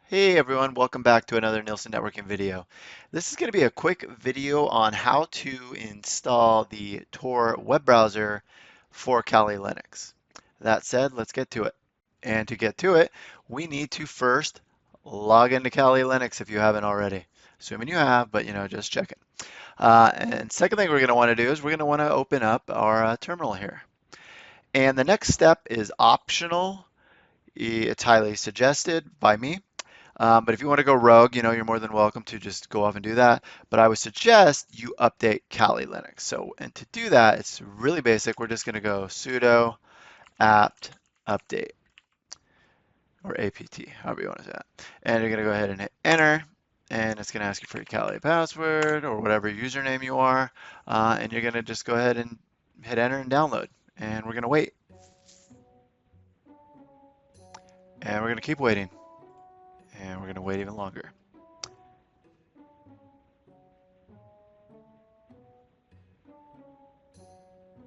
Hey everyone, welcome back to another Nielsen Networking video. This is going to be a quick video on how to install the Tor web browser for Kali Linux. That said, let's get to it. And to get to it, we need to first log into Kali Linux if you haven't already. Assuming you have, but just checking. And second thing we're going to want to do is we're going to want to open up our terminal here. And the next step is optional. It's highly suggested by me. But if you want to go rogue, you're more than welcome to just go off and do that. But I would suggest you update Kali Linux. So, and to do that, it's really basic. We're just going to go sudo apt update or apt, however you want to say that. And you're going to go ahead and hit enter. And it's going to ask you for your Kali password or whatever username you are. And you're going to just go ahead and hit enter and download. And we're going to wait. And we're going to keep waiting. And we're going to wait even longer.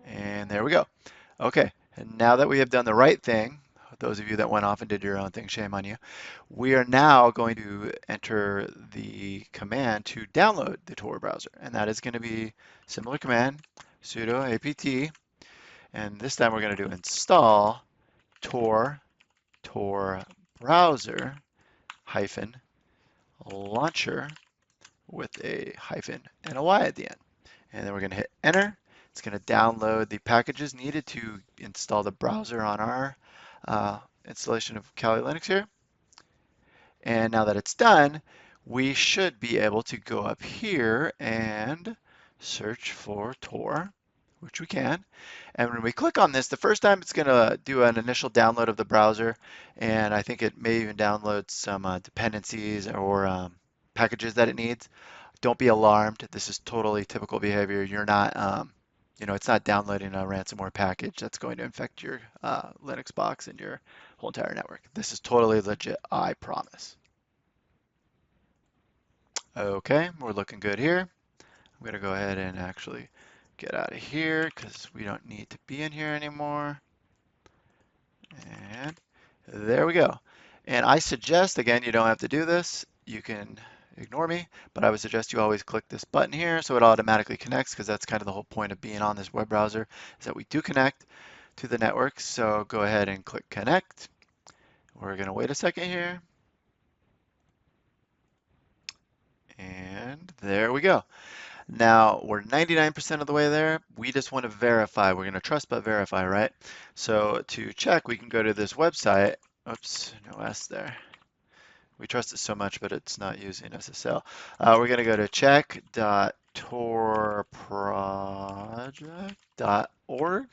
And there we go. Okay, and now that we have done the right thing, those of you that went off and did your own thing, shame on you. We are now going to enter the command to download the Tor browser. And that is going to be similar command, sudo apt. And this time we're going to do install Tor Browser hyphen launcher with a hyphen and a Y at the end. And then we're going to hit enter. It's going to download the packages needed to install the browser on our installation of Kali Linux here. And now that it's done, we should be able to go up here and search for Tor, which we can. And when we click on this, the first time it's going to do an initial download of the browser, and I think it may even download some dependencies or packages that it needs. Don't be alarmed. This is totally typical behavior. You're not, it's not downloading a ransomware package that's going to infect your Linux box and your whole entire network. This is totally legit, I promise. Okay, we're looking good here. I'm going to go ahead and actually get out of here because we don't need to be in here anymore. And there we go. And I suggest, again, you don't have to do this. You can ignore me, but I would suggest you always click this button here so it automatically connects, because that's kind of the whole point of being on this web browser, is that we do connect to the network. So go ahead and click connect. We're going to wait a second here. And there we go. Now we're 99% of the way there. We just want to verify. We're going to trust but verify, right? So to check, we can go to this website. Oops, no S there. We trust it so much, but it's not using SSL. We're going to go to check.torproject.org.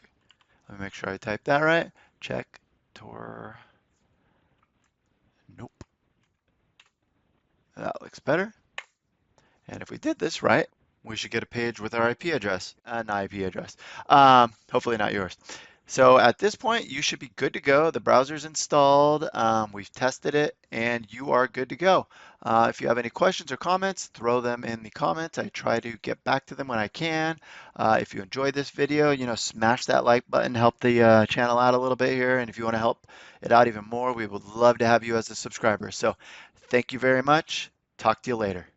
Let me make sure I typed that right. Check Tor. Nope. That looks better. And if we did this right, we should get a page with our IP address, an IP address. Hopefully not yours. So at this point, you should be good to go. The browser's installed. We've tested it, and you are good to go. If you have any questions or comments, throw them in the comments. I try to get back to them when I can. If you enjoyed this video, smash that like button, help the channel out a little bit here. And if you want to help it out even more, we would love to have you as a subscriber. So thank you very much. Talk to you later.